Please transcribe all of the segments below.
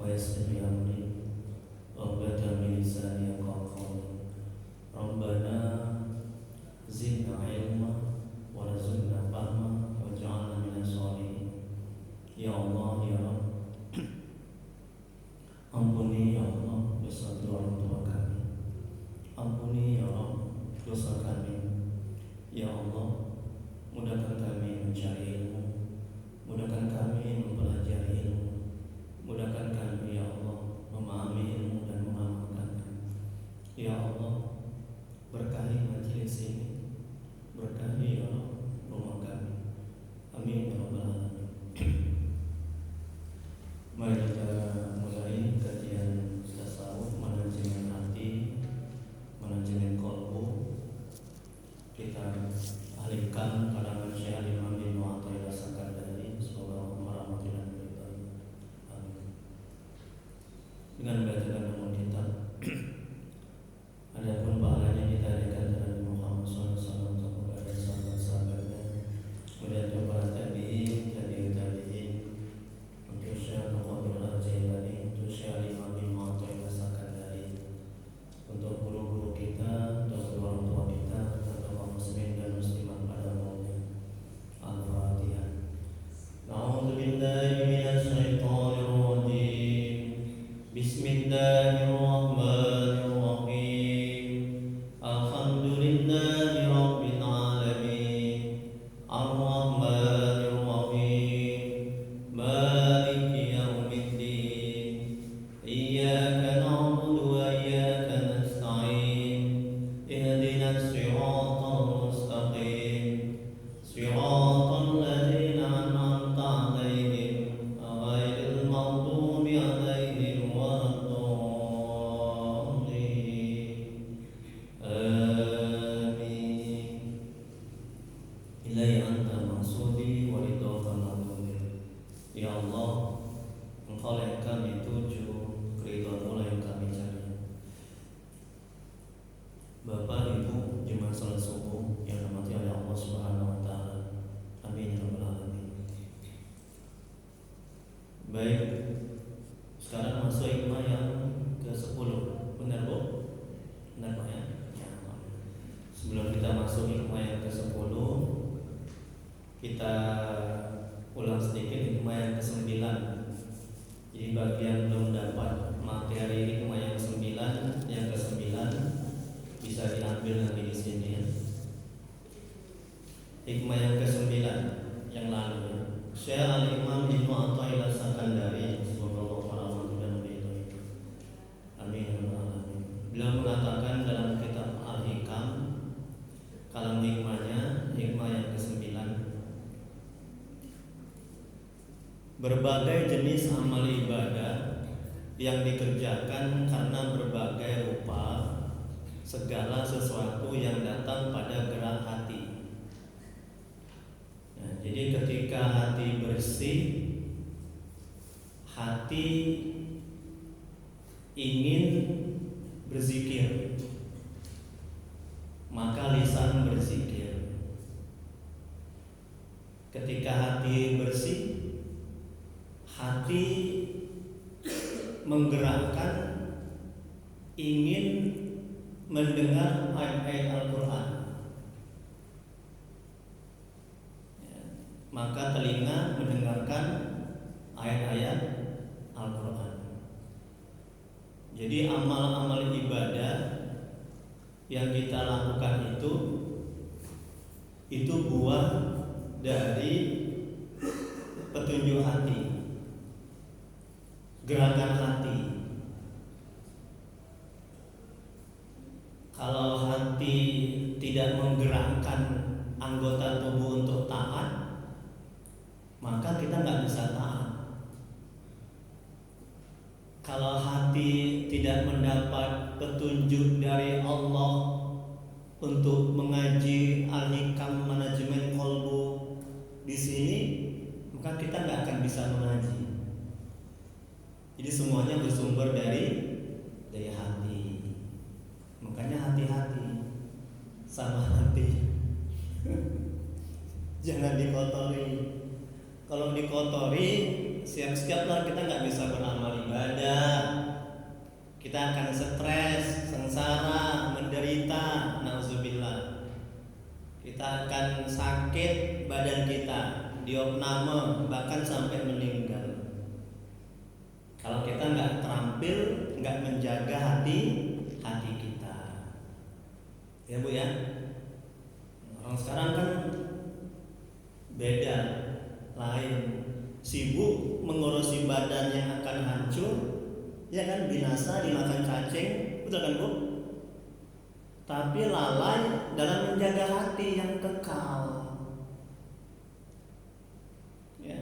ويسر لي أمري عقدة من لساني يفقهوا قولي ربنا زدنا علما ورزقنا فهما واجعلنا من الصالحين. Ya Allah, ya Rabb, ampuni ya Allah dosa orang tua kami. Ampuni ya Rabb dosa kami. Ya Allah, mudahkan kami mencari ilmu, mudahkan kami mempelajari ilmu, mudahkan kami ya Allah memahami ilmu dan mengamalkannya. Ya Allah, berkahi majelis ini, berkahi ya Allah rumah kami. Amin ya rabbal alamin. Mari kita mulai kajian tasawuf, manajemen hati, manajemen qalbu. Kita alihkan kalangan Syekh Imam bin Mu'athilah Sakandari, semoga merahmati dan meridai. Amin. Dengan bacaan namun kita adapun pahalanya ditarikan dari Muhammad SAW kepada sahabat-sahabatnya, kemudian para tabi'in, tabi'in, untuk Syekh Muhammad Al-Jailani, untuk Syekh Imam bin Mu'athilah Sakandari, untuk guru-guru kita, untuk orang tua kita, untuk kaum muslimin dan muslimat pada umumnya. Al-Fatihah. A'udzubillahi minasyaitonir rajim. Bismillahirrahmanirrahim. Alhamdulillahi rabbil alamin. Ar-Rahmanir Rahim. Maliki yaumiddin. Iyyaka na'budu wa iyyaka nasta'in. Ihdinas siratal mustaqim. Siratal ladzina an'amta 'alaihim ghairil maghdubi 'alaihim waladdallin. Amin. Ilai anta maksudi wa ridhoka ma'lumin. Ya Allah, Engkau yang kami tuju, keridhaan-Mu yang kami cari. Bapak, Ibu, jemaah salat subuh yang dirahmati oleh Allah Subhanahu wa taala. Amin ya rabbal alamin. Baik, sekarang masuk hikmah yang ke-10. Benar, Bu? Benar, Pak ya? Ya. Sebelum kita masuk hikmah yang ke-10, kita ulang sedikit hikmah yang ke-9. Jadi bagi yang belum dapat materi hikmah yang ke-9 bisa diambil nanti di sini ya. Hikmah yang ke-9 yang lalu ya. Syekh Al-Imam bin Mu'athilah Sakandari, semoga Allah merahmati dan meridai. Amin ya rabbal alamin. Beliau mengatakan dalam kitab Al-Hikam, kalam hikmahnya, hikmah yang ke-9, berbagai jenis amal ibadah yang dikerjakan karena berbagai rupa, segala sesuatu yang datang pada gerak hati. Nah, jadi ketika hati bersih, hati ingin berzikir, maka lisan berzikir. Ketika hati bersih, hati menggerakkan ingin mendengar ayat-ayat Al-Quran, ya, maka telinga mendengarkan ayat-ayat Al-Quran. Jadi amal-amal ibadah yang kita lakukan itu buah dari petunjuk hati, gerakan hati. Kalau hati tidak menggerakkan anggota tubuh untuk taat, maka kita nggak bisa taat. Kalau hati tidak mendapat petunjuk dari Allah untuk mengaji Al-Hikam manajemen qalbu di sini, maka kita nggak akan bisa mengaji. Jadi semuanya bersumber dari hati. Makanya hati-hati sama hati. Jangan dikotori. Kalau dikotori siap-siap lah kita nggak bisa beramal ibadah. Kita akan stres, sengsara, menderita, nauzubillah. Kita akan sakit badan kita, diopname, bahkan sampai meninggal. Kalau kita nggak terampil, nggak menjaga hati kita, ya Bu ya. Orang sekarang kan beda, lain, sibuk mengurusi badan yang akan hancur, ya kan, binasa dimakan cacing, betul kan Bu? Tapi lalai dalam menjaga hati yang kekal. Ya.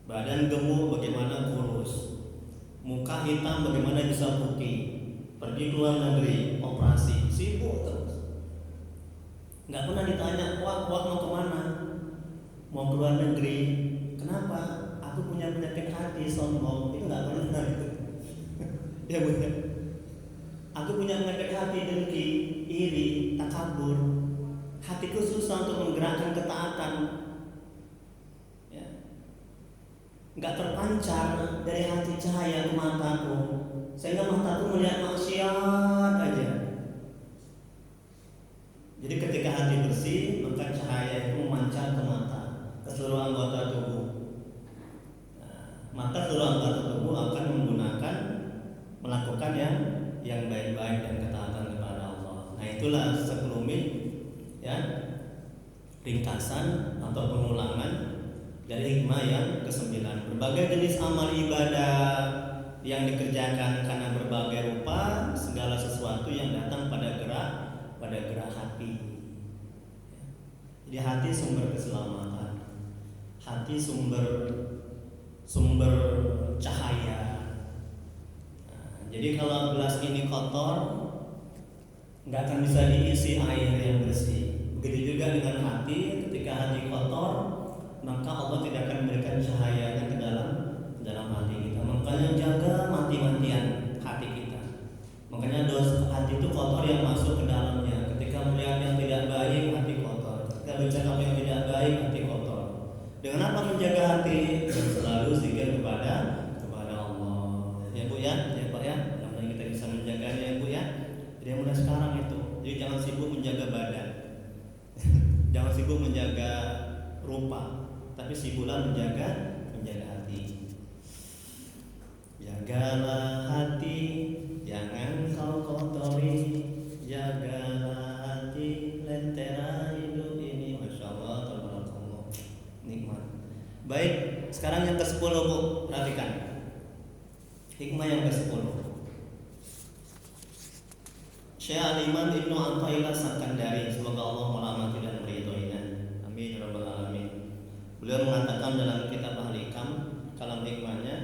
Badan gemuk bagaimana kurus, muka hitam bagaimana bisa putih, pergi ke luar negeri operasi, sibuk terus. Nggak pernah ditanya, wah mau kemana? Mau ke luar negeri. Kenapa? Aku punya penyakit hati, sombong. Itu nggak pernah itu. Ya benar. Aku punya penyakit hati, dengki, iri, takabur. Hatiku susah untuk menggerakkan ketaatan. Ya. Nggak terpancar dari hati cahaya ke mataku, sehingga mataku melihat maksiat aja. Jadi ketika hati bersih, maka cahaya itu memancar ke mata, ke seluruh anggota tubuh. Maka seluruh anggota tubuh akan melakukan yang baik-baik dan ketaatan kepada Allah. Nah itulah sekelumit ya ringkasan atau pengulangan dari hikmah yang ke-9. Berbagai jenis amal ibadah yang dikerjakan karena berbagai rupa, segala sesuatu yang datang pada gerak hati. Jadi hati sumber keselamatan, hati sumber cahaya. Jadi kalau gelas ini kotor, nggak akan bisa diisi air yang bersih. Begitu juga dengan hati, ketika hati kotor, maka Allah tidak akan memberikan cahayanya ke dalam hati kita. Makanya jaga mati-matian hati kita. Makanya dosa hati itu kotor yang masuk ke dalamnya. Ketika melihat yang tidak baik, hati kotor. Ketika bicara yang tidak baik, hati kotor. Dengan apa menjaga hati? Selalu zikir kepada Allah. Ya Bu ya, ya Pak ya. Mudah-mudahan kita bisa menjaganya ya Bu ya. Jadi yang mudah sekarang itu. Jadi jangan sibuk menjaga badan. Jangan sibuk menjaga rupa, tapi sibuklah menjaga hati. Jagalah hati, jangan kau kotori. Jagalah hati, lentera hidup ini. Masya Allah, tabarakallah, nikmat. Baik, sekarang yang ke-10 Bu, perhatikan hikmah yang ke-10. Syekh Al-Imam Ibnu Athaillah Sakandari, semoga Allah merahmati dan meridhoinya. Amin ya rabbal alamin. Beliau mengatakan dalam kitab Al-Hikam, kalam hikmahnya,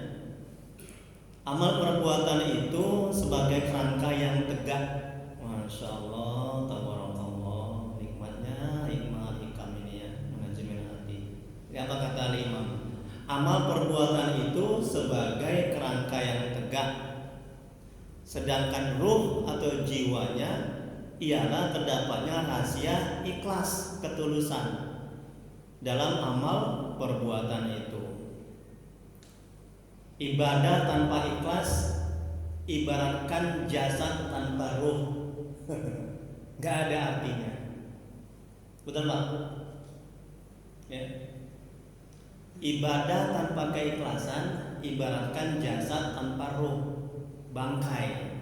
amal perbuatan itu sebagai kerangka yang tegak. Masya Allah, tabarakallah, nikmatnya hikmah Al-Hikam ini ya, manajemen hati. Ini apa kata Al-Imam? Amal perbuatan itu sebagai kerangka yang tegak, sedangkan ruh atau jiwanya ialah terdapatnya rahasia ikhlas, ketulusan dalam amal perbuatan itu. Ibadah tanpa ikhlas ibaratkan jasad tanpa ruh. Gak ada artinya. Betul Pak? Ya. Ibadah tanpa keikhlasan ibaratkan jasad tanpa ruh, bangkai.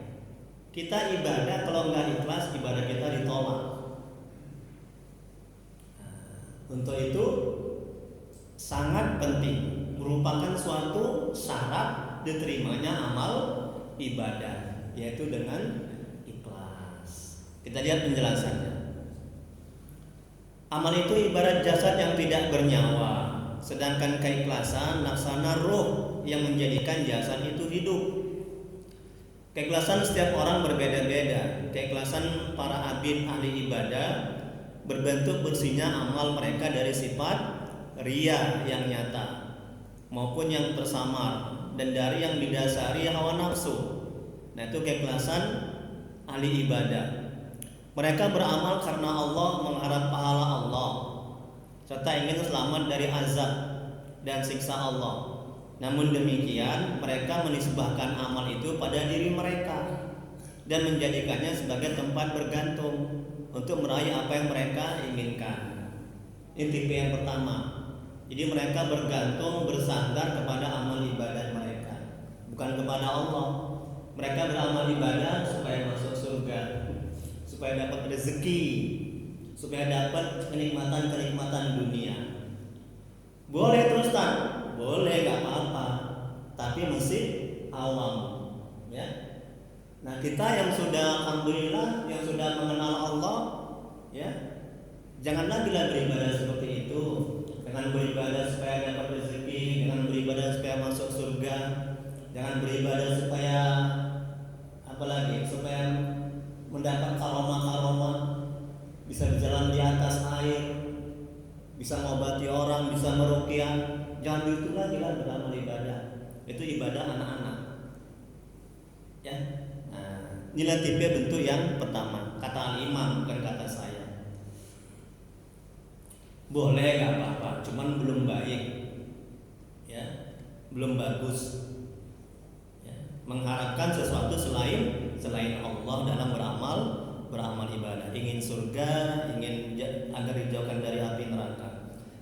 Kita ibadah kalau nggak ikhlas, ibadah kita ditolak. Untuk itu sangat penting, merupakan suatu syarat diterimanya amal ibadah, yaitu dengan ikhlas. Kita lihat penjelasannya. Amal itu ibarat jasad yang tidak bernyawa, sedangkan keikhlasan laksana ruh yang menjadikan jasad itu hidup. Keikhlasan setiap orang berbeda-beda. Keikhlasan para abid ahli ibadah berbentuk bersihnya amal mereka dari sifat riya yang nyata maupun yang tersamar, dan dari yang didasari hawa nafsu. Nah itu keikhlasan ahli ibadah. Mereka beramal karena Allah, mengharap pahala Allah, serta ingin selamat dari azab dan siksa Allah. Namun demikian, mereka menisbahkan amal itu pada diri mereka dan menjadikannya sebagai tempat bergantung untuk meraih apa yang mereka inginkan. Ini tipe yang pertama. Jadi mereka bergantung, bersandar kepada amal ibadah mereka, bukan kepada Allah. Mereka beramal ibadah supaya masuk surga, supaya dapat rezeki, supaya dapat kenikmatan-kenikmatan dunia. Boleh terus tak? Boleh, gak apa-apa. Tapi masih awam, ya. Nah, kita yang sudah alhamdulillah, yang sudah mengenal Allah, ya, jangan lagi lah beribadah seperti itu. Jangan beribadah supaya dapat rezeki, jangan beribadah supaya masuk surga, jangan beribadah supaya apalagi, supaya mendapat karomah-karomah, bisa berjalan di atas air, bisa mengobati orang, bisa meruqyah. Jangan itu lagi lah beramal ibadah. Itu ibadah anak-anak. Ya. Nah, inilah tipe bentuk yang pertama. Kata al-imam, bukan kata saya. Boleh, gak apa-apa, cuman belum baik, ya, belum bagus, ya. Mengharapkan sesuatu selain Allah dalam beramal ibadah, ingin surga, ingin agar dijauhkan dari api neraka.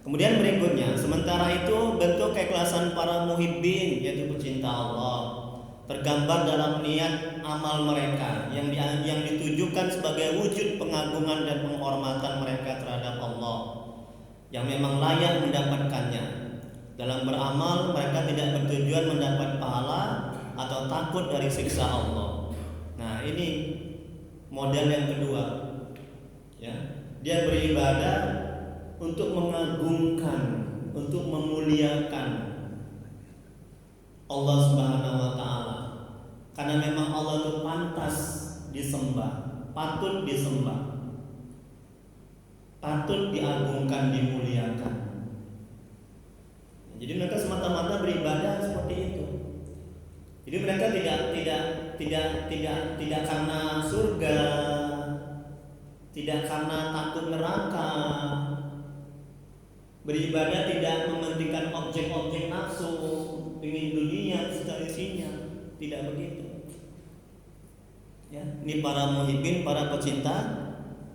Kemudian berikutnya, sementara itu bentuk keikhlasan para muhibbin, yaitu pecinta Allah, tergambar dalam niat amal mereka yang ditujukan sebagai wujud pengagungan dan penghormatan mereka terhadap Allah yang memang layak mendapatkannya. Dalam beramal mereka tidak bertujuan mendapat pahala atau takut dari siksa Allah. Nah, ini model yang kedua, ya. Dia beribadah untuk mengagungkan, untuk memuliakan Allah Subhanahu wa taala. Karena memang Allah itu pantas disembah, patut disembah, patut diagungkan, dimuliakan. Jadi mereka semata-mata beribadah seperti itu. Jadi mereka tidak karena surga, tidak karena takut neraka. Beribadah tidak mementingkan objek-objek nafsu, ingin dunia serta isinya, tidak begitu. Ya, ini para muhibbin, para pecinta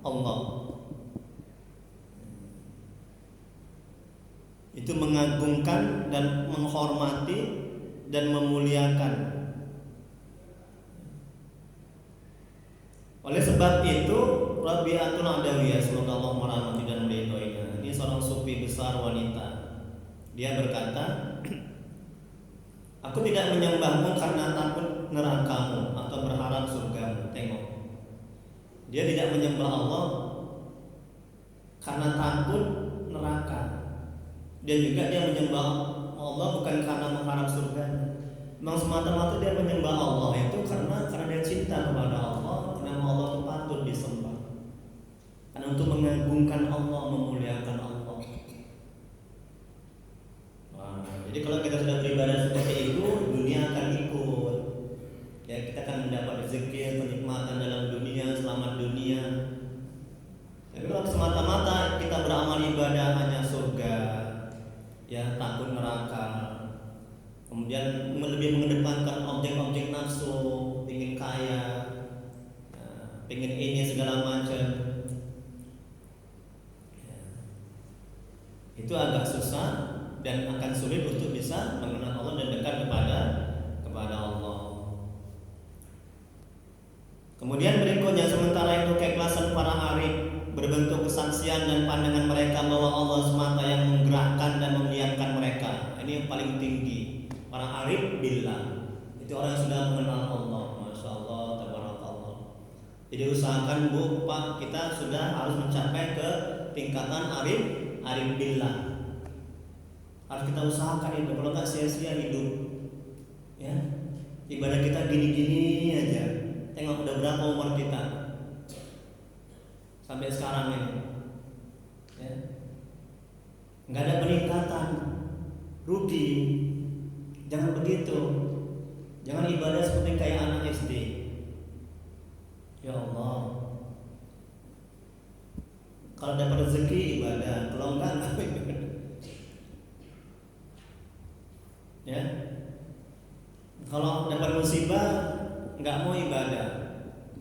Allah. Itu mengagungkan dan menghormati dan memuliakan. Oleh sebab itu, Rabi'atul Adawiyah, semoga Allah merahmati dan meridhoinya, ini seorang sufi besar wanita. Dia berkata, aku tidak menyembahmu karena takut nerakamu atau berharap surgamu. Tengok, dia tidak menyembah Allah karena takut neraka. Dan juga dia menyembah Allah bukan karena mengharap surga. Memang semata-mata dia menyembah Allah itu karena dia cinta kepada Allah, karena Allah itu patut disembah. Karena untuk mengagungkan Allah, memuliakan Allah. Nah, jadi kalau kita sudah beribadah seperti itu, dunia akan ikut. Ya, kita akan mendapat rezeki, kenikmatan dalam dunia, selamat dunia. Tapi kalau semata-mata kita beramal ibadah hanya surga, ya, takut neraka, kemudian lebih mengedepankan objek-objek nafsu, ingin kaya, ya, ingin ini segala macam, ya, itu agak susah dan akan sulit untuk bisa mengenal Allah dan dekat kepada Allah. Kemudian berikutnya, sementara itu keikhlasan para arif berbentuk kesaksian dan pandangan mereka bahwa Allah semata yang menggerakkan dan membiarkan mereka. Ini yang paling tinggi. Para arif billah, itu orang yang sudah mengenal Allah. Masya Allah, tabarakallah. Jadi usahakan Bu, Pak, kita sudah harus mencapai ke tingkatan arif billah. Harus kita usahakan itu, kalau nggak sia-sia hidup. Ya, ibadah kita gini-gini aja. Tengok udah berapa umur kita sampai sekarang ini, ya, nggak ada peningkatan, rugi. Jangan begitu. Jangan ibadah seperti kayak anak SD. Ya Allah, Kalau dapat rezeki ibadah, kalau enggak ibadah. Ya. Kalau dapat musibah nggak mau ibadah.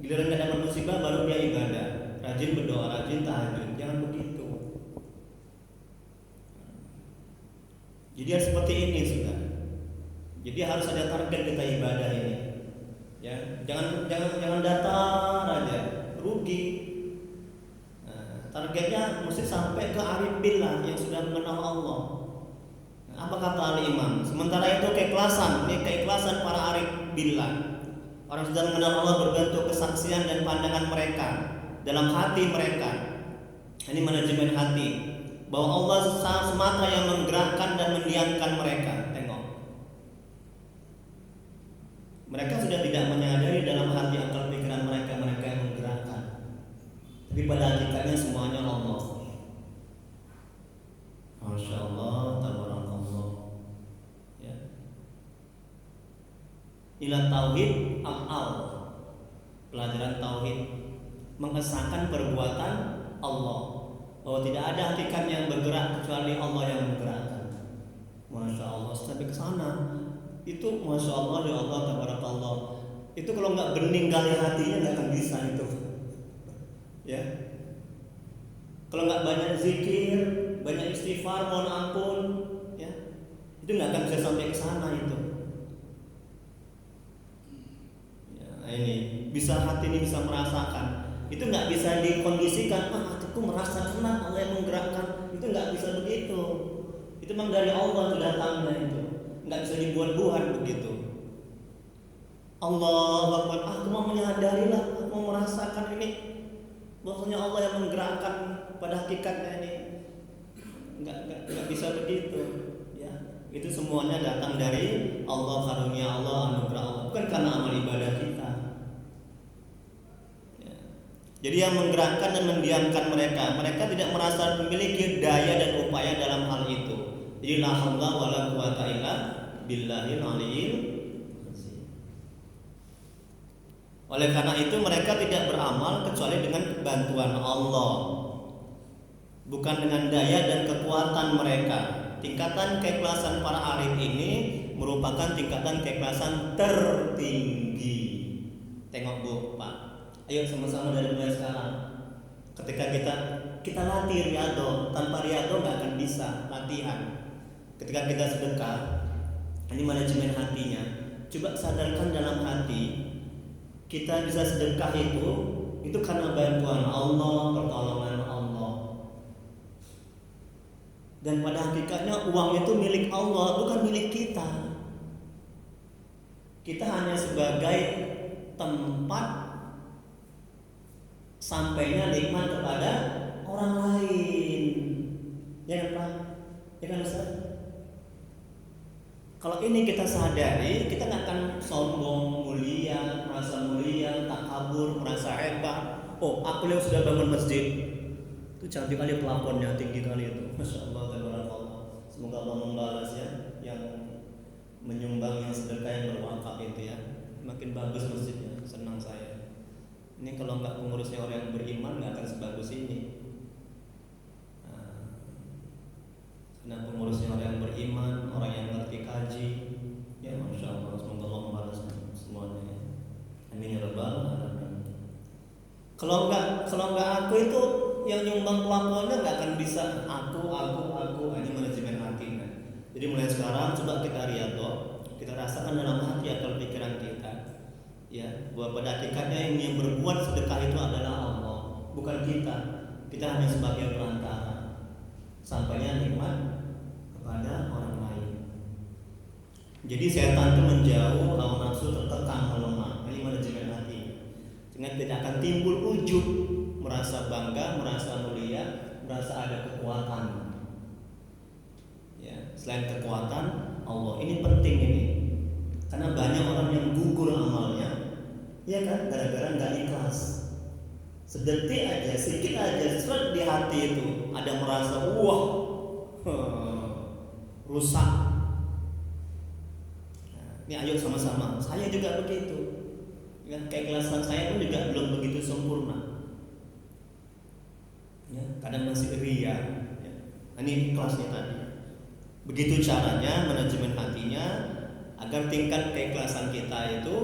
Giliran nggak dapat musibah baru dia ibadah. Rajin berdoa, rajin tahajud. Jangan begitu. Jadi harus seperti ini sudah. Jadi harus ada target kita ibadah ini. Ya, jangan datar aja, rugi. Targetnya mesti sampai ke arif billah yang sudah mengenal Allah. Apa kata al-imam? Sementara itu keikhlasan para arif billah. Orang sudah mengenal Allah berbentuk kesaksian dan pandangan mereka dalam hati mereka. Ini manajemen hati. Bahwa Allah semata yang menggerakkan dan mendiamkan mereka. Tengok. Mereka sudah tidak menyadari dalam hati akal pikiran mereka yang menggerakkan. Tapi pada hakikatnya semuanya Allah. Masya Allah, tabarakallah. Ya. Ila tauhid af'al. Pelajaran tauhid mengesahkan perbuatan Allah. Bahwa tidak ada hakikat yang bergerak kecuali Allah yang menggerakkan. Masya Allah, sampai ke sana. Itu Masya Allah, ya Allah, tabarakallah. Itu kalau nggak bening kali hatinya nggak akan bisa itu. Ya. Kalau nggak banyak zikir, banyak istighfar, mohon ampun, ya, itu nggak akan bisa sampai ke sana itu. Ya, ini bisa hati ini bisa merasakan. Itu nggak bisa dikondisikan. Hatiku merasa kena Allah yang menggerakkan. Itu nggak bisa begitu. Itu memang dari Allah sudah datangnya itu. Nggak bisa dibuat-buat begitu. Allah Akbar. Aku mau menyadari lah, aku mau merasakan ini. Bahwasanya Allah yang menggerakkan pada hakikatnya ini. Nggak bisa begitu. Ya, itu semuanya datang dari Allah, karunia Allah, anugerah Allah, bukan karena amal ibadah kita. Ya. Jadi yang menggerakkan dan mendiamkan mereka tidak merasa memiliki daya dan upaya dalam hal itu. Jadi la haula wala quwata illa billahil aliyil azim. Oleh karena itu mereka tidak beramal kecuali dengan bantuan Allah, bukan dengan daya dan kekuatan mereka. Tingkatan keikhlasan para arif ini merupakan tingkatan keikhlasan tertinggi. Tengok Bu, Pak. Ayo sama-sama dari mulai sekarang. Ketika kita latih riyadhah, tanpa riyadhah nggak akan bisa latihan. Ketika kita sedekah, ini manajemen hatinya. Coba sadarkan dalam hati, kita bisa sedekah itu karena bantuan Allah, pertolongan Allah. Dan pada hakikatnya uang itu milik Allah, bukan milik kita. Kita hanya sebagai tempat sampainya nikmat kepada orang lain. Ya kan Pak? Ya kan Ustaz? Kalau ini kita sadari, kita nggak akan sombong, mulia, merasa mulia, takabur, merasa hebat. Oh, aku yang sudah bangun masjid. Itu cantik kali pelakonnya, tinggi kali itu. Masya Allah, tabarakallah. Semoga Allah membalas ya, yang menyumbang, yang sedekah, yang berwakaf itu ya. Makin bagus masjidnya, senang saya. Ini kalau nggak pengurusnya orang yang beriman nggak akan sebagus ini. Nah, pengurusnya orang yang beriman, orang yang ngerti kaji, ya Masya Allah, semoga Allah membalas semuanya ya. Amin ya rabbal alamin. Kalau nggak aku itu yang nyumbang pelakuannya nggak akan bisa. Aku ini manajemen hati kan. Jadi mulai sekarang coba kita riyadhah, kita rasakan dalam hati akal pikiran kita, ya, bahwa pada hakikatnya yang berbuat sedekah itu adalah Allah, bukan kita. Kita hanya sebagai perantara sampainya nikmat kepada orang lain. Jadi setan itu menjauh, hawa nafsu tertekan, melemah. Ini manajemen hati. Sehingga tidak akan timbul ujub, merasa bangga, merasa mulia, merasa ada kekuatan. Ya, selain kekuatan Allah, ini penting ini. Karena banyak orang yang gugur amalnya, ya kan, gara-gara nggak ikhlas. Sedetik aja, sedikit aja, seret di hati itu ada merasa wah, rusak. Nah, ini ayo sama-sama. Saya juga begitu. Ya, keikhlasan saya pun juga belum begitu sempurna. ya, kadang masih ria. Ya. Ini kelasnya tadi. Begitu caranya manajemen hatinya agar tingkat keikhlasan kita itu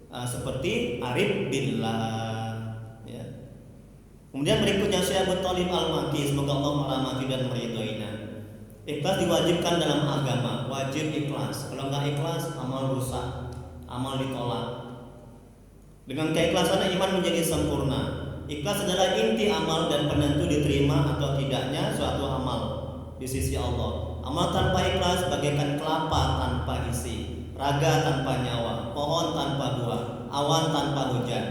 seperti arif billah. Ya. Kemudian berikutnya Syekh Abu Thalib Al-Makki, semoga Allah merahmati dan meridhoinya. Ikhlas diwajibkan dalam agama, wajib ikhlas. Kalau nggak ikhlas, amal rusak, amal ditolak. Dengan keikhlasan iman menjadi sempurna. Ikhlas adalah inti amal dan penentu diterima atau tidaknya suatu amal di sisi Allah. Amal tanpa ikhlas bagaikan kelapa tanpa isi, raga tanpa nyawa, pohon tanpa buah, awan tanpa hujan,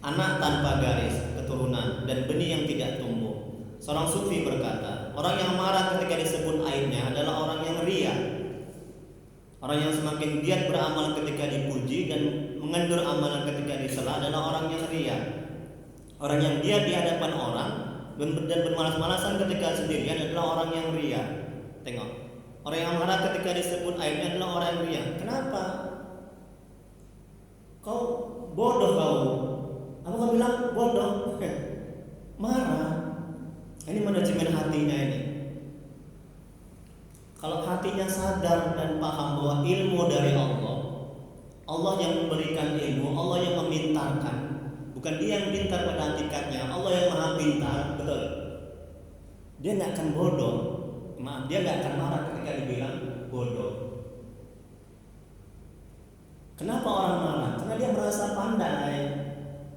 anak tanpa garis keturunan, dan benih yang tidak tumbuh. Seorang sufi berkata, orang yang marah ketika disebut aibnya adalah orang yang ria. Orang yang semakin giat beramal ketika dipuji dan mengendur amalan ketika dicela adalah orang yang ria. Orang yang giat di hadapan orang dan bermalas-malasan ketika sendirian adalah orang yang ria. Tengok, orang yang marah ketika disebut aibnya adalah orang yang ria. Kenapa? Kau bodoh kau. Apa kau bilang bodoh? Marah. Ini manajemen hatinya ini. Kalau hatinya sadar dan paham bahwa ilmu dari Allah, Allah yang memberikan ilmu, Allah yang memintarkan, bukan dia yang pintar pada hakikatnya, Allah yang maha pintar, betul. Dia nggak akan bodoh, dia nggak akan marah ketika dibilang bodoh. Kenapa orang marah? Karena dia merasa pandai,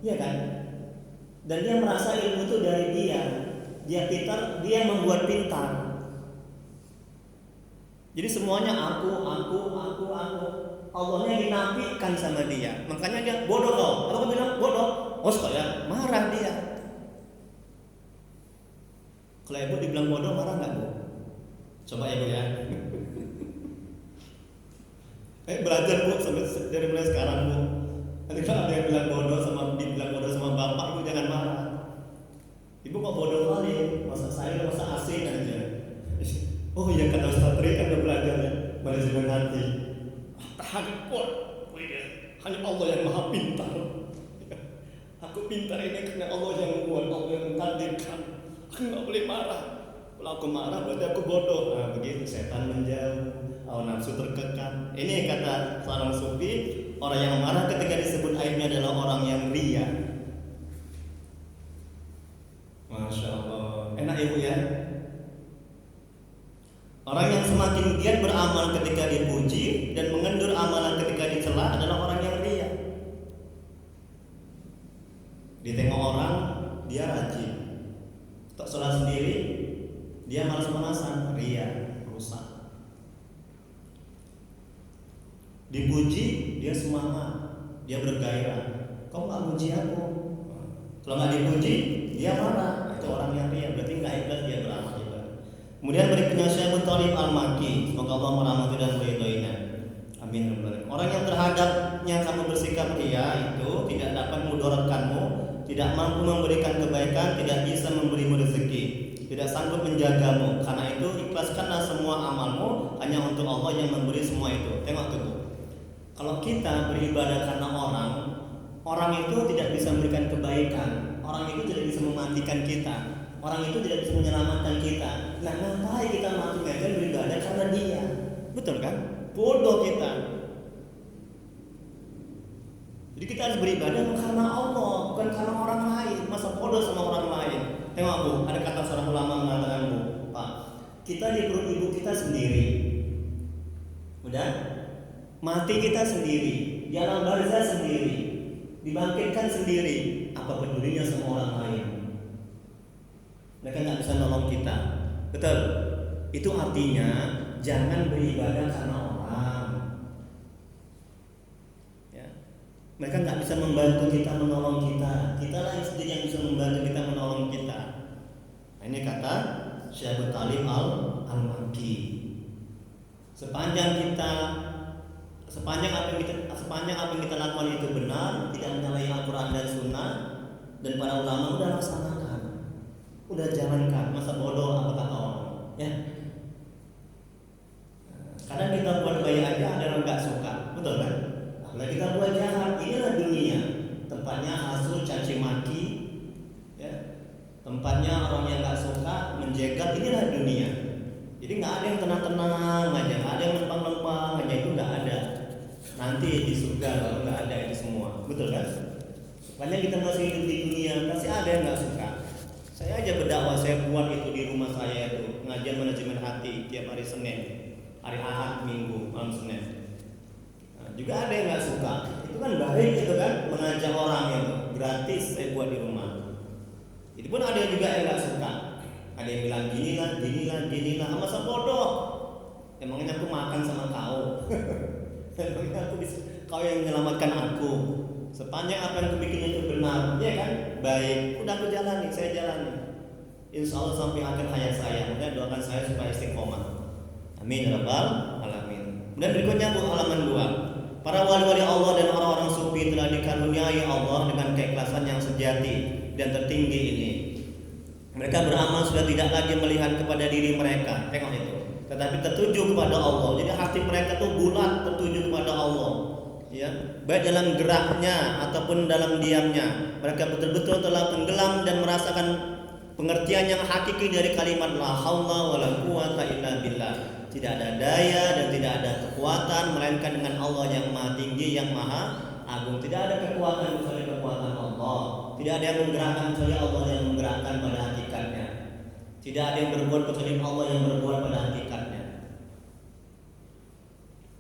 iya kan? Dan dia merasa ilmu itu dari dia pintar, dia membuat pintar. Jadi semuanya aku. Allahnya dinafikan sama dia. Makanya dia bodoh kau. Kalau kau bilang bodoh, ya marah dia. Kalau ibu dibilang bodoh marah nggak bu? Coba ibu ya. Belajar bu dari mulai sekarang bu. Nanti kalau ada yang bilang bodoh dibilang bodoh sama bapak, ibu jangan marah. Ibu kok bodoh kali? Masa saya masa asing aja. Oh iya kata Ustaz Tri kan udah belajar ya manajemen hati. Takut, hanya Allah yang maha pintar. Aku pintar ini karena Allah yang membuat, Allah yang mentakdirkan. Aku nggak boleh marah. Kalau aku marah berarti aku bodoh. Nah begitu setan menjauh, hawa nafsu terkekang. Ini kata seorang sufi, orang yang marah ketika disebut aibnya adalah orang yang ria. Masya Allah, enak ibu ya. Orang yang semakin giat beramal ketika dipuji dan mengendur amalan ketika dicela adalah orang yang ria. Ditengok orang, dia rajin. Tak sholat sendiri, dia malas-malasan, ria, rusak. Dipuji, dia semangat, dia bergairah. Kau nggak puji aku. Kalau nggak dipuji, dia marah. Itu orang yang ria, berarti nggak ikhlas dia beramal. Kemudian berikutnya Syekh Abu Thalib Al-Makki, semoga Allah merahmati dan meridhoinya. Amin. Orang yang terhadapnya kamu bersikap ria itu tidak dapat mudaratkanmu, tidak mampu memberikan kebaikan, tidak bisa memberimu rezeki, tidak sanggup menjagamu. Karena itu ikhlaskanlah semua amalmu hanya untuk Allah yang memberi semua itu. Tengok tuh. Kalau kita beribadah karena orang itu tidak bisa memberikan kebaikan, orang itu tidak bisa mematikan kita. Orang itu tidak bisa menyelamatkan kita. Nah, ngapain kita mati-matian beribadah karena dia? Betul kan? Bodoh kita. Jadi kita harus beribadah karena Allah, bukan karena orang lain. Masa bodoh sama orang lain? Tengok bu, ada kata seorang ulama mengatakan bu, Pak, kita di perut ibu kita sendiri. Udah? Mati kita sendiri, di alam barzah sendiri, dibangkitkan sendiri. Apa pedulinya sama orang lain? Mereka nggak bisa nolong kita, betul? Itu artinya jangan beribadah karena orang. Ya. Mereka nggak bisa membantu kita, menolong kita. Kita lah yang sendiri yang bisa membantu kita, menolong kita. Nah, ini kata Syekh Abu Thalib Al-Makki. Sepanjang apa yang kita lakukan itu benar, tidak menyalahi Al-Quran dan Sunnah, dan para ulama udah laksanakan, udah jalankan. Masa bodoh apa kata orang? Ya. Kadang kita buat baik aja ada orang nggak suka, betul kan? Apalagi kita buat jahat. Inilah dunia, tempatnya hasil caci maki, ya, tempat Tempatnya orang yang nggak suka menjegal, inilah dunia. Jadi nggak ada yang tenang-tenang aja, nggak ada yang lempang-lempang aja, itu nggak ada. Nanti di surga baru nggak ada itu semua, betul kan? Makanya kita masih hidup di dunia, pasti ada yang nggak suka. Saya aja berdakwah, saya buat itu di rumah saya itu, pengajian manajemen hati tiap hari Senin, hari Ahad, Minggu, malam Senin. Nah, juga ada yang nggak suka, itu kan baik itu kan, mengajak orang itu gratis saya buat di rumah. Itu pun ada juga yang nggak suka, ada yang bilang ginilah, masa bodoh, emangnya aku makan sama kau, emangnya aku bisa, kau yang menyelamatkan aku. Sepanjang apa yang kubikin itu benar, ya kan? Baik, udah aku jalani, saya jalani. Insya Allah sampai akhir hayat saya. Kemudian doakan saya supaya istiqomah. Amin ya rabbal alamin. Dan berikutnya halaman 2. Para wali-wali Allah dan orang-orang sufi telah dikaruniai Allah dengan keikhlasan yang sejati dan tertinggi ini. Mereka beramal sudah tidak lagi melihat kepada diri mereka, tengok itu, tetapi tertuju kepada Allah. Jadi hati mereka tuh bulat tertuju kepada Allah. Ya, baik dalam geraknya ataupun dalam diamnya, mereka betul-betul telah tenggelam dan merasakan pengertian yang hakiki dari kalimat la haula wala quwata illa billah. Tidak ada daya dan tidak ada kekuatan melainkan dengan Allah yang maha tinggi, yang maha agung. Tidak ada kekuatan kecuali kekuatan Allah. Tidak ada yang menggerakkan kecuali Allah yang menggerakkan pada hakikatnya. Tidak ada yang berbuat kecuali Allah yang berbuat pada hakikatnya.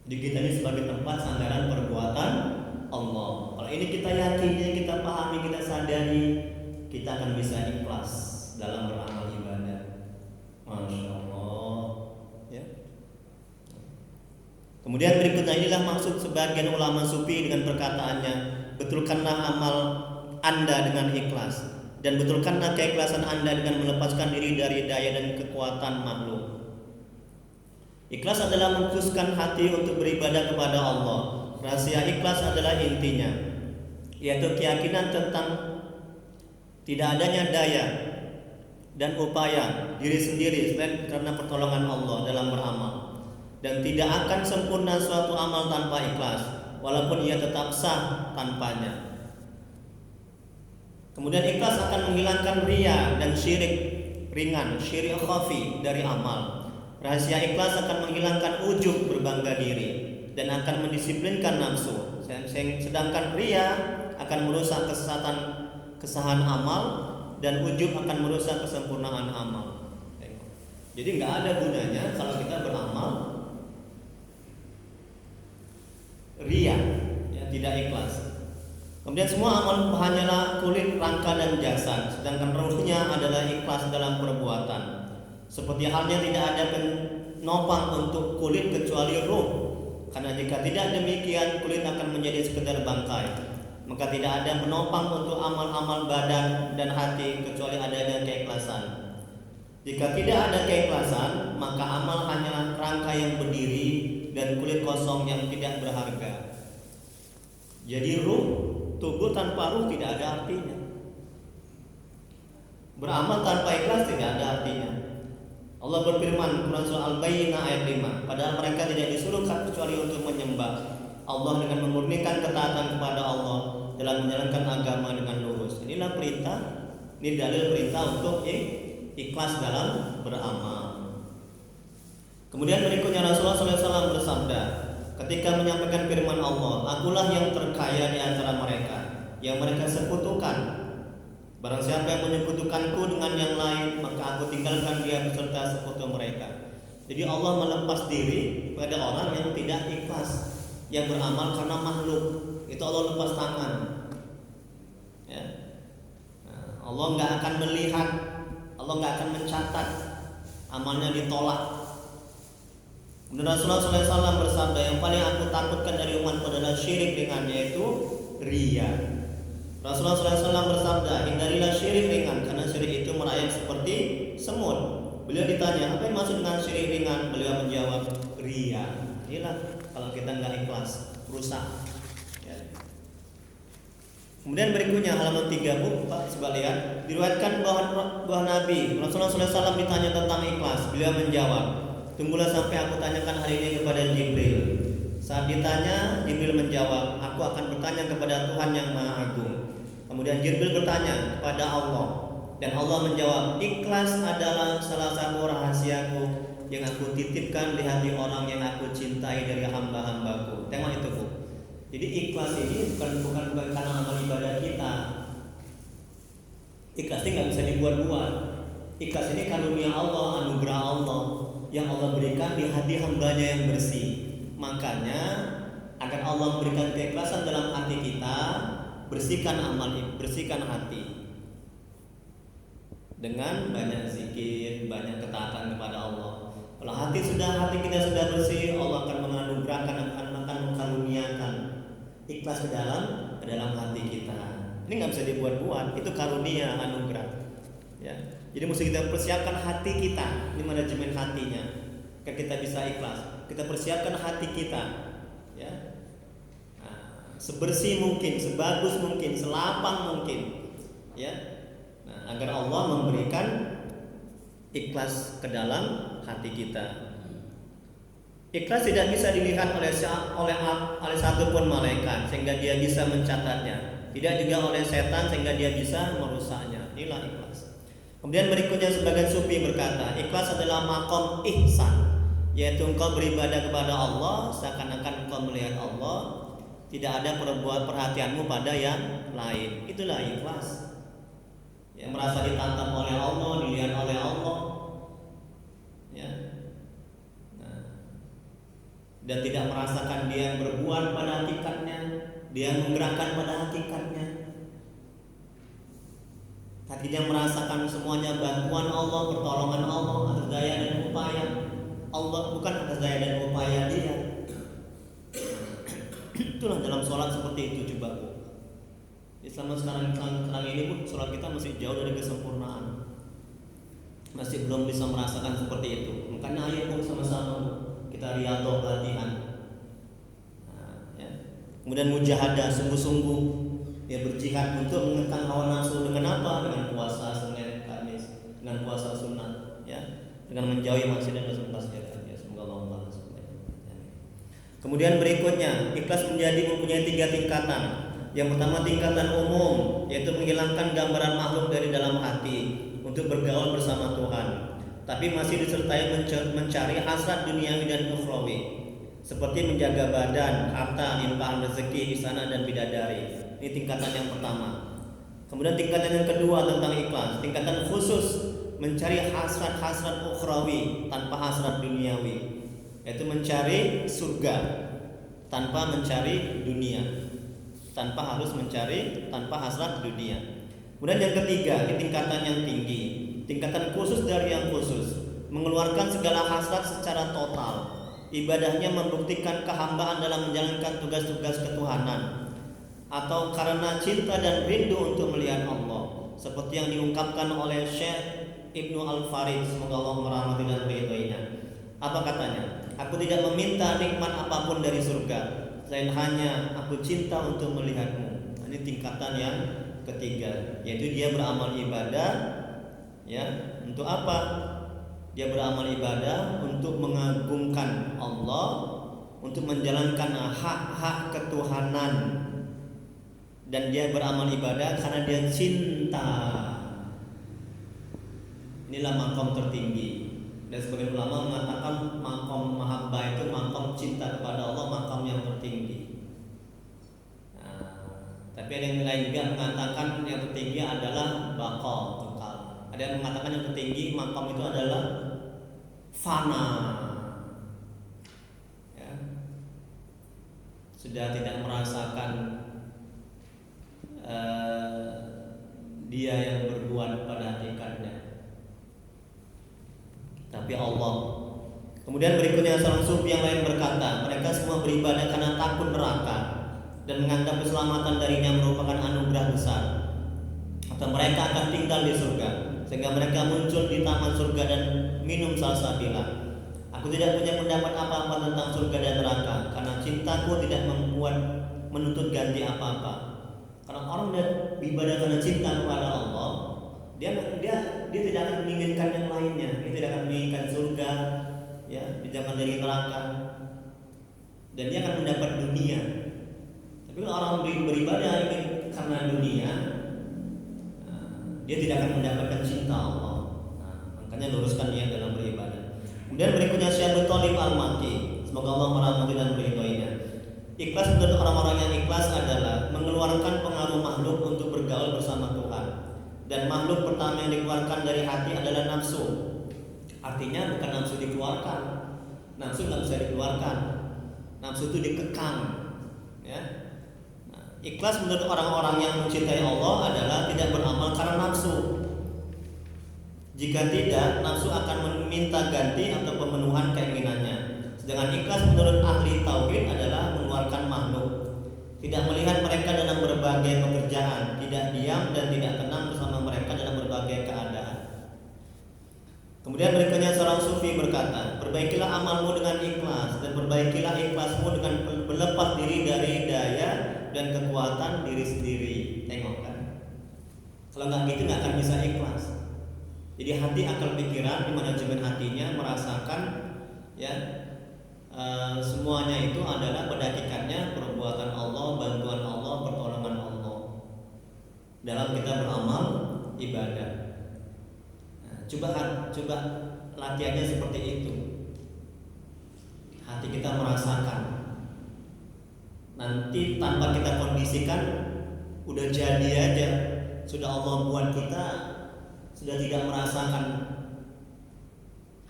Jadi kita ini sebagai tempat sandaran perbuatan Allah. Kalau ini kita yakini, kita pahami, kita sadari, kita akan bisa ikhlas dalam beramal ibadah. Masya Allah. Ya. Kemudian berikutnya, inilah maksud sebagian ulama sufi dengan perkataannya, betulkanlah amal Anda dengan ikhlas, dan betulkanlah keikhlasan Anda dengan melepaskan diri dari daya dan kekuatan makhluk. Ikhlas adalah mengkhususkan hati untuk beribadah kepada Allah. Rahasia ikhlas adalah intinya, yaitu keyakinan tentang tidak adanya daya dan upaya diri sendiri selain karena pertolongan Allah dalam beramal, dan tidak akan sempurna suatu amal tanpa ikhlas, walaupun ia tetap sah tanpanya. Kemudian ikhlas akan menghilangkan riya dan syirik ringan, syirik khafi dari amal. Rahasia ikhlas akan menghilangkan ujub berbangga diri dan akan mendisiplinkan nafsu. Sedangkan riya akan merusak kesahan amal, dan ujub akan merusak kesempurnaan amal. Jadi nggak ada gunanya kalau kita beramal riya, ya, tidak ikhlas. Kemudian semua amal hanyalah kulit, rangka dan jasad, sedangkan ruhnya adalah ikhlas dalam perbuatan. Seperti halnya tidak ada penopang untuk kulit kecuali ruh, karena jika tidak demikian kulit akan menjadi sekedar bangkai. Maka tidak ada penopang untuk amal-amal badan dan hati kecuali adanya keikhlasan. Jika tidak ada keikhlasan, maka amal hanyalah rangka yang berdiri dan kulit kosong yang tidak berharga. Jadi tubuh tanpa ruh tidak ada artinya. Beramal tanpa ikhlas tidak ada artinya. Allah berfirman Quran surah Al-Bayyinah ayat 5, padahal mereka tidak disuruh kecuali untuk menyembah Allah dengan memurnikan ketaatan kepada Allah dalam menjalankan agama dengan lurus. Inilah perintah, ini dalil perintah untuk ikhlas dalam beramal. Kemudian berikutnya Rasulullah SAW bersabda ketika menyampaikan firman Allah, akulah yang terkaya di antara mereka yang mereka sekutukan. Barang siapa yang menyekutukanku dengan yang lain, maka aku tinggalkan dia beserta sekutu mereka. Jadi Allah melepas diri pada orang yang tidak ikhlas, yang beramal karena makhluk. Itu Allah lepas tangan. Ya. Nah, Allah nggak akan melihat, Allah nggak akan mencatat amalnya ditolak. Dan Rasulullah SAW bersabda, yang paling aku takutkan dari umatku adalah syirik ringan, yaitu riya. Rasulullah SAW bersabda, hindarilah syirik ringan, karena syirik itu merayap seperti semut. Beliau ditanya, apa yang maksud dengan syirik ringan? Beliau menjawab, riya. Inilah kalau kita nggak ikhlas, rusak. Ya. Kemudian berikutnya halaman 3 Bu, Pak, coba lihat. Diriwayatkan bahwa Nabi Rasulullah SAW ditanya tentang ikhlas. Beliau menjawab, tunggulah sampai aku tanyakan hari ini kepada Jibril. Saat ditanya, Jibril menjawab, aku akan bertanya kepada Tuhan yang Maha Agung. Kemudian Jibril bertanya kepada Allah, Dan Allah menjawab, ikhlas adalah salah satu rahasiaku yang aku titipkan di hati orang yang aku cintai dari hamba-hambaku. Tengok itu Bu. Jadi ikhlas ini bukan karena amal ibadah kita. Ikhlas ini nggak bisa dibuat-buat. Ikhlas ini karunia Allah, anugerah Allah yang Allah berikan di hati hambanya yang bersih. Makanya agar Allah memberikan keikhlasan dalam hati kita, bersihkan amal, bersihkan hati dengan banyak zikir, banyak ketaatan kepada Allah. Kalau hati kita sudah bersih, Allah akan menganugerahkan, akan mengkaruniakan ikhlas ke dalam hati kita. Ini nggak bisa dibuat-buat, itu karunia, anugerah. Ya. Jadi mesti kita persiapkan hati kita, ini manajemen hatinya. Agar kita bisa ikhlas, kita persiapkan hati kita, ya. Nah, sebersih mungkin, sebagus mungkin, selapang mungkin, ya. Nah, agar Allah memberikan ikhlas ke dalam hati kita. Ikhlas tidak bisa dilihat oleh satupun malaikat sehingga dia bisa mencatatnya, tidak juga oleh setan sehingga dia bisa merusaknya. Inilah ikhlas. Kemudian berikutnya sebagian sufi berkata, ikhlas adalah maqam ihsan, yaitu engkau beribadah kepada Allah seakan-akan engkau melihat Allah, tidak ada perhatianmu pada yang lain. Itulah ikhlas. Yang merasa ditantang oleh Allah, dilihat oleh Allah, ya. Dan tidak merasakan dia yang berbuat pada hakikatnya, dia yang menggerakkan pada hakikatnya. Hatinya merasakan semuanya bantuan Allah, pertolongan Allah atas daya dan upaya Allah, bukan atas daya dan upaya dia. Itulah dalam sholat seperti itu coba Bu. Selama sekarang ini Bu, sholat kita masih jauh dari kesempurnaan, masih belum bisa merasakan seperti itu. Makanya ayo Bu sama-sama kita riyadhah latihan. Nah, ya. Kemudian mujahadah, sungguh-sungguh ya berjihad untuk menekan hawa nafsu. Dengan apa? Dengan puasa Senin Kamis, dengan puasa sunnah, ya, dengan menjauhi maksiat dan maksiat. Ya, semoga Allah membalas. Kemudian berikutnya, ikhlas mempunyai 3 tingkatan. Yang pertama tingkatan umum, yaitu menghilangkan gambaran makhluk dari dalam hati untuk bergaul bersama Tuhan, tapi masih disertai mencari hasrat duniawi dan ukhrawi, seperti menjaga badan, harta, limpahan rezeki, istana dan bidadari. Ini tingkatan yang pertama. Kemudian tingkatan yang kedua tentang ikhlas, tingkatan khusus mencari hasrat ukhrawi tanpa hasrat duniawi, yaitu mencari surga tanpa mencari dunia, tanpa hasrat dunia. Kemudian yang ketiga, di tingkatan yang tinggi, tingkatan khusus dari yang khusus, mengeluarkan segala hasrat secara total. Ibadahnya membuktikan kehambaan dalam menjalankan tugas-tugas ketuhanan, atau karena cinta dan rindu untuk melihat Allah, seperti yang diungkapkan oleh Syekh Ibnu Al-Farid, semoga Allah merahmati dan meridhoinya. Apa katanya? Aku tidak meminta nikmat apapun dari surga, selain hanya aku cinta untuk melihatmu. Ini tingkatan yang ketiga, yaitu dia beramal ibadah, ya, untuk apa? Dia beramal ibadah untuk mengagungkan Allah, untuk menjalankan hak-hak ketuhanan, dan dia beramal ibadah karena dia cinta. Inilah makom tertinggi. Dan sebagian ulama mengatakan makom mahabbah itu makom cinta kepada Allah, makom yang tertinggi. Tapi ada yang lain juga mengatakan yang tertinggi adalah baqa, kekal. Ada yang mengatakan yang tertinggi makom itu adalah fana, ya. Sudah tidak merasakan dia yang berbuat pada hakikatnya, tapi Allah. Kemudian berikutnya seorang sufi yang lain berkata, mereka semua beribadah karena takut neraka dan menganggap keselamatan darinya merupakan anugerah besar, atau mereka akan tinggal di surga, sehingga mereka muncul di taman surga dan minum salsabila. Aku tidak punya pendapat apa-apa tentang surga dan neraka, karena cintaku tidak membuat menuntut ganti apa-apa. Karena orang yang beribadah karena cinta kepada Allah, dia tidak akan menginginkan yang lainnya. Dia tidak akan menginginkan surga, ya, dijauhkan dari neraka, dan dia akan mendapat dunia. Tapi kalau orang beribadah ingin karena dunia, dia tidak akan mendapatkan cinta Allah. Nah, makanya luruskan niat dalam beribadah. Kemudian berikutnya Syekh Thalib Al-Makki, semoga Allah merahmati dan meridhoinya. Ikhlas menurut orang-orang yang ikhlas adalah mengeluarkan pengaruh makhluk untuk bergaul bersama Tuhan. Dan makhluk pertama yang dikeluarkan dari hati adalah nafsu. Artinya bukan nafsu dikeluarkan, nafsu nggak bisa dikeluarkan, nafsu itu dikekang. Ya. Nah, ikhlas menurut orang-orang yang mencintai Allah adalah tidak beramal karena nafsu. Jika tidak, nafsu akan meminta ganti atau pemenuhan keinginannya. Sedangkan ikhlas menurut ahli tauhid adalah mengeluarkan makhluk, tidak melihat mereka dalam berbagai pekerjaan, tidak diam dan tidak tenang bersama mereka dalam berbagai keadaan. Kemudian berikutnya seorang sufi berkata, perbaikilah amalmu dengan ikhlas dan perbaikilah ikhlasmu dengan berlepas diri dari daya dan kekuatan diri sendiri. Tengok kan? Kalau nggak gitu nggak akan bisa ikhlas. Jadi hati, akal, pikiran, di manajemen hatinya merasakan ya semuanya itu adalah pada hakikatnya perbuatan Allah, bantuan Allah, pertolongan Allah dalam kita beramal ibadah. Nah, coba latihannya seperti itu. Hati kita merasakan. Nanti tanpa kita kondisikan, udah jadi aja. Sudah Allah buat kita, sudah tidak merasakan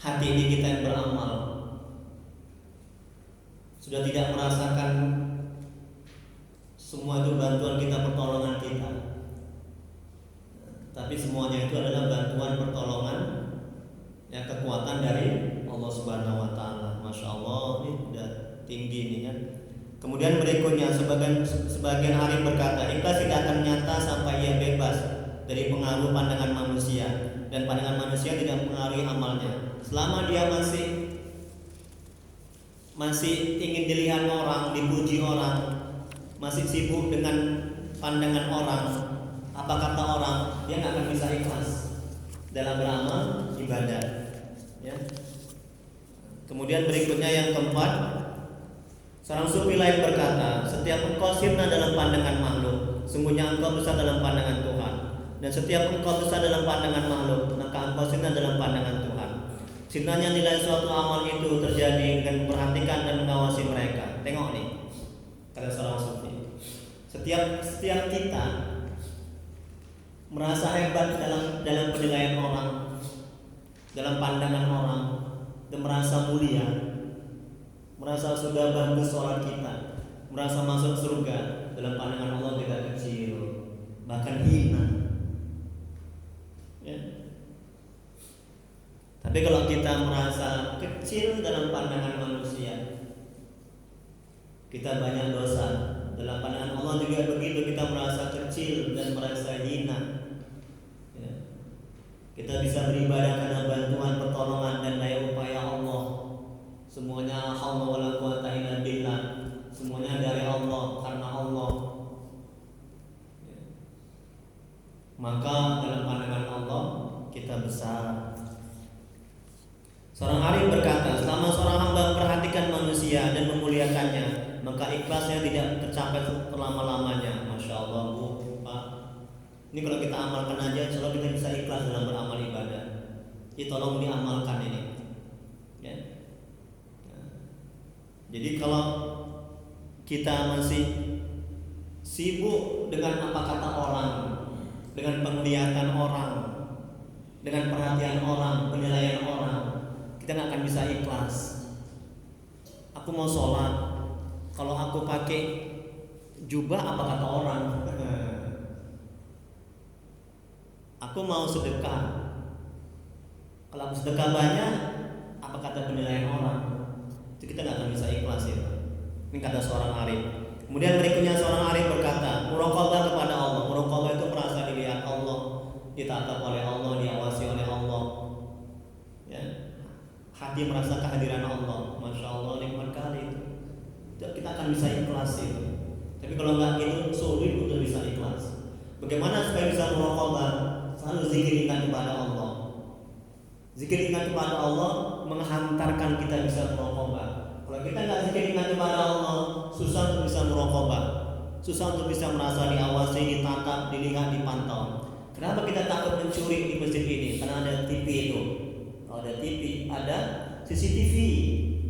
hati ini kita yang beramal, sudah tidak merasakan semua itu bantuan kita, pertolongan kita. Tapi semuanya itu adalah bantuan, pertolongan, ya, kekuatan dari Allah Subhanahu wa taala. Masya Allah, ini udah tinggi ini kan. Kemudian berikutnya sebagian alim berkata, ikhlas tidak akan nyata sampai ia bebas dari pengaruh pandangan manusia, dan pandangan manusia tidak mempengaruhi amalnya. Selama dia masih ingin dilihat orang, dipuji orang, masih sibuk dengan pandangan orang, apa kata orang, dia nggak akan bisa ikhlas dalam beramal ibadah. Ya. Kemudian berikutnya yang keempat, seorang sufi lain berkata, setiap engkau sirna dalam pandangan makhluk, sungguhnya engkau besar dalam pandangan Tuhan. Dan setiap engkau besar dalam pandangan makhluk, maka engkau sirna dalam pandangan Tuhan. Sirnanya nilai suatu amal itu terjadi dengan memperhatikan dan mengawasi mereka. Tengok nih, kata seorang sufi, setiap kita merasa hebat dalam penilaian orang, dalam pandangan orang, dan merasa mulia, merasa sudah bagus sholat kita, merasa masuk surga, dalam pandangan Allah tidak kecil, bahkan hina. Ya. Tapi kalau kita merasa kecil dalam pandangan manusia, kita banyak dosa. Dalam pandangan Allah juga begitu, kita merasa kecil dan merasa hina. Ya. Kita bisa beribadah karena bantuan, pertolongan, dan daya upaya Allah. Semuanya haula wala quwata illa billah. Semuanya dari Allah, karena Allah. Ya. Maka dalam pandangan Allah kita besar. Seorang alim berkata, selama seorang hamba memperhatikan manusia dan memuliakannya, maka ikhlasnya tidak tercapai selama-lamanya. Masya Allah, Bu, Pak. Ini kalau kita amalkan aja, insya Allah kita bisa ikhlas dalam beramal ibadah. Jadi tolong diamalkan ini. Ya. Jadi kalau kita masih sibuk dengan apa kata orang, dengan penglihatan orang, dengan perhatian orang, penilaian orang, kita nggak akan bisa ikhlas. Aku mau sholat, kalau aku pakai jubah apa kata orang? Aku mau sedekah, kalau aku sedekah banyak, apa kata penilaian orang? Itu kita nggak akan bisa ikhlas ya. Ini kata seorang alim. Kemudian berikutnya seorang alim berkata, muraqabah kepada Allah. Muraqabah itu merasa dilihat Allah, ditatap oleh Allah, diawasi oleh Allah. Ya. Hati merasa kehadiran Allah. Masya Allah, nikmat kali itu. Kita akan bisa ikhlas itu. Tapi kalau nggak gitu, sulit untuk bisa ikhlas. Bagaimana supaya bisa muraqabah? Selalu zikir, ingat kepada Allah. Zikir, ingat kepada Allah menghantarkan kita bisa muraqabah. Kalau kita nggak zikir, ingat kepada Allah, susah untuk bisa muraqabah, susah untuk bisa merasa diawasi, ditatap, dilihat, dipantau. Kenapa kita takut mencuri di masjid ini? Karena ada TV itu. Kalau ada TV, ada CCTV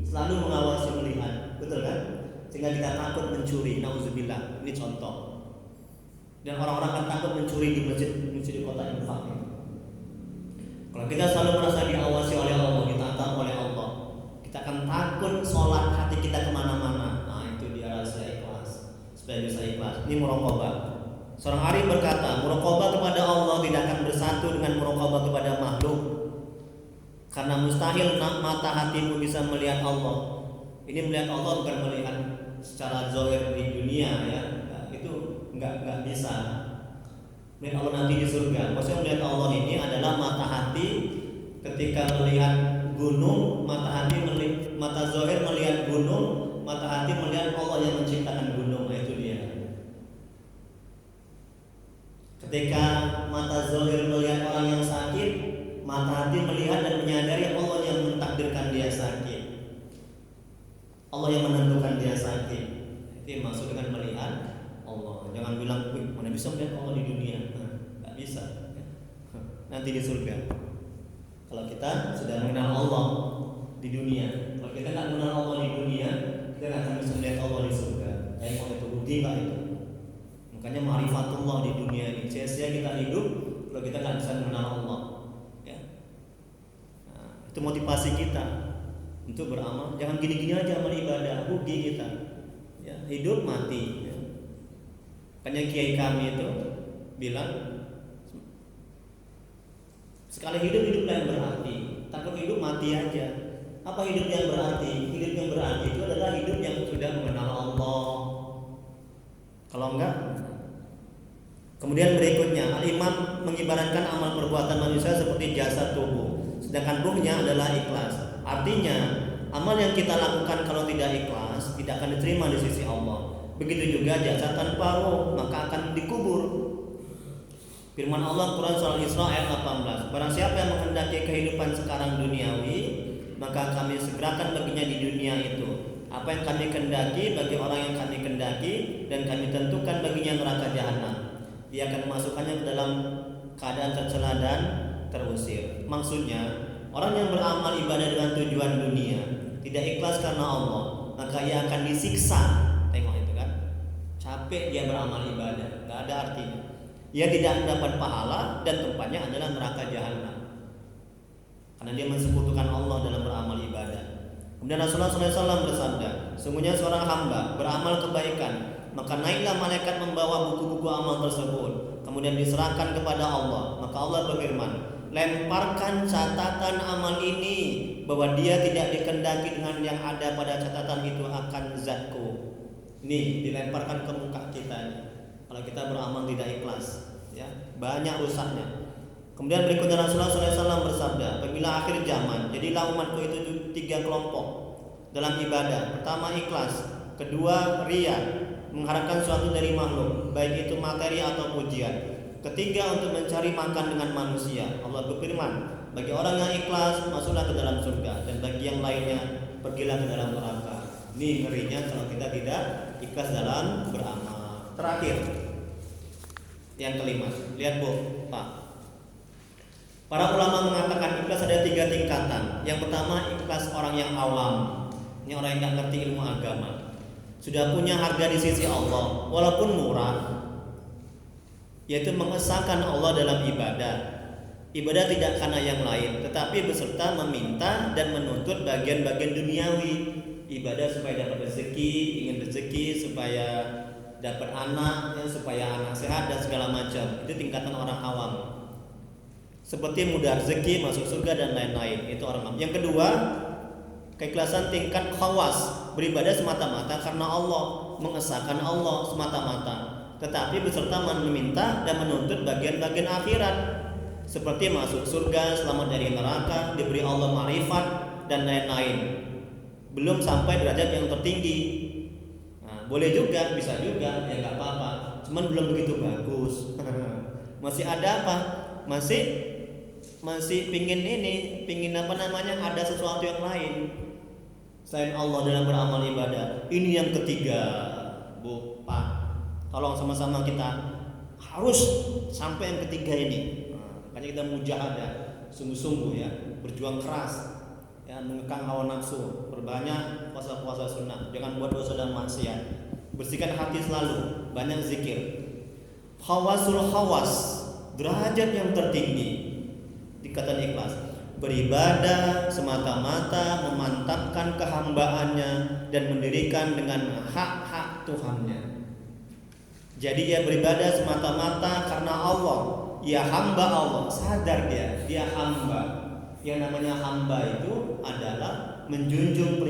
selalu mengawasi melihat, betul kan? Sehingga kita takut mencuri. Nauzubillah. Ini contoh. Dan orang-orang akan takut mencuri di masjid di kota infak. Kalau kita selalu merasa diawasi oleh Allah, ditantang oleh Allah, kita akan takut sholat hati kita kemana-mana. Nah itu dia rahasia ikhlas. Supaya bisa ikhlas. Ini muraqabah. Seorang arif berkata, muraqabah kepada Allah tidak akan bersatu dengan muraqabah kepada makhluk. Karena mustahil mata hatimu bisa melihat Allah. Ini melihat Allah bukan melihat secara zahir di dunia ya. Nah, itu enggak bisa. Melihat Allah nanti di surga. Maksudnya melihat Allah ini adalah mata hati ketika melihat gunung, mata zahir melihat gunung, mata hati melihat Allah yang menciptakan gunung. Nah, itu dia. Ketika mata zahir melihat orang yang sakit, mata hati melihat dan menyadari Allah yang mentakdirkan dia sakit, Allah yang menentukan dia sakit. Itu maksud dengan melihat Allah. Jangan bilang, mana bisa melihat Allah di dunia? Nggak bisa. Nanti di surga. Kalau kita sudah mengenal Allah di dunia, kalau kita nggak mengenal Allah di dunia, kita nggak akan bisa melihat Allah di surga. Kayak kalau itu rugi nggak itu? Makanya ma'rifatullah di dunia ini. Sia-sia kita hidup kalau kita nggak bisa mengenal Allah. Ya. Nah, itu motivasi kita untuk beramal. Jangan gini-gini aja amal ibadah, rugi kita. Ya, hidup mati. Ya. Makanya kiai kami itu bilang, sekali hidup yang berarti. Takut hidup mati aja. Apa hidup yang berarti? Hidup yang berarti itu adalah hidup yang sudah mengenal Allah. Kalau enggak, kemudian berikutnya, al-imam mengibaratkan amal perbuatan manusia seperti jasad tubuh, sedangkan ruhnya adalah ikhlas. Artinya, amal yang kita lakukan kalau tidak ikhlas tidak akan diterima di sisi Allah. Begitu juga jasad tanpa ruh, maka akan dikubur. Firman Allah Quran surah Isra ayat 18. Barang siapa yang menghendaki kehidupan sekarang duniawi, maka kami segerakan baginya di dunia itu apa yang kami kendaki bagi orang yang kami kendaki, dan kami tentukan baginya neraka jahanam. Dia akan memasukkannya ke dalam keadaan tercela dan terusir. Maksudnya, orang yang beramal ibadah dengan tujuan dunia, tidak ikhlas karena Allah, maka ia akan disiksa. Tengok itu kan, capek dia beramal ibadah, nggak ada artinya. Ia tidak mendapat pahala dan tempatnya adalah neraka jahanam, karena dia mensekutukan Allah dalam beramal ibadah. Kemudian Rasulullah SAW bersabda, sungguhnya seorang hamba beramal kebaikan, maka naiklah malaikat membawa buku-buku amal tersebut, kemudian diserahkan kepada Allah. Maka Allah berfirman, lemparkan catatan amal ini, bahwa dia tidak dikendaki dengan yang ada pada catatan itu akan zatku. Ini dilemparkan ke muka kita ini. Kalau kita beramal tidak ikhlas, ya banyak rusaknya. Kemudian berikutnya Rasulullah SAW bersabda, apabila akhir zaman, jadilah umatku itu 3 kelompok dalam ibadah. Pertama ikhlas, kedua riya, mengharapkan sesuatu dari makhluk, baik itu materi atau pujian. Ketiga untuk mencari makan dengan manusia. Allah berfirman, bagi orang yang ikhlas masuklah ke dalam surga, dan bagi yang lainnya pergilah ke dalam neraka. Ini ngerinya kalau kita tidak ikhlas dalam beramal. Terakhir, yang kelima, lihat Bu, Pak. Para ulama mengatakan ikhlas ada 3 tingkatan. Yang pertama ikhlas orang yang awam, ini orang yang nggak ngerti ilmu agama, sudah punya harga di sisi Allah, walaupun murah, yaitu mengesahkan Allah dalam ibadah. Ibadah tidak karena yang lain, tetapi beserta meminta dan menuntut bagian-bagian duniawi. Ibadah supaya dapat rezeki, ingin rezeki supaya dapat anak, ya, supaya anak sehat dan segala macam. Itu tingkatan orang awam. Seperti mudah rezeki, masuk surga dan lain-lain. Itu orang awam. Yang kedua, keikhlasan tingkat khawas, beribadah semata-mata karena Allah, mengesahkan Allah semata-mata, tetapi beserta meminta dan menuntut bagian-bagian akhirat, seperti masuk surga, selamat dari neraka, diberi Allah ma'rifat dan lain-lain. Belum sampai derajat yang tertinggi. Nah, boleh juga, bisa juga, ya nggak apa-apa. Cuman belum begitu bagus. Masih ada apa? Masih pingin ada sesuatu yang lain selain Allah dalam beramal ibadah. Ini yang ketiga, Bu, Pak. Tolong sama-sama kita harus sampai yang ketiga ini. Makanya kita mujahadah sungguh-sungguh ya, berjuang keras ya, mengekang hawa nafsu, perbanyak puasa-puasa sunnah, jangan buat dosa dan maksiat, bersihkan hati selalu, banyak zikir. Khawasul khawas, derajat yang tertinggi dikatakan ikhlas, beribadah semata-mata memantapkan kehambaannya dan mendirikan dengan hak-hak Tuhannya. Jadi dia beribadah semata-mata karena Allah. Ya hamba Allah, sadar dia hamba. Yang namanya hamba itu adalah menjunjung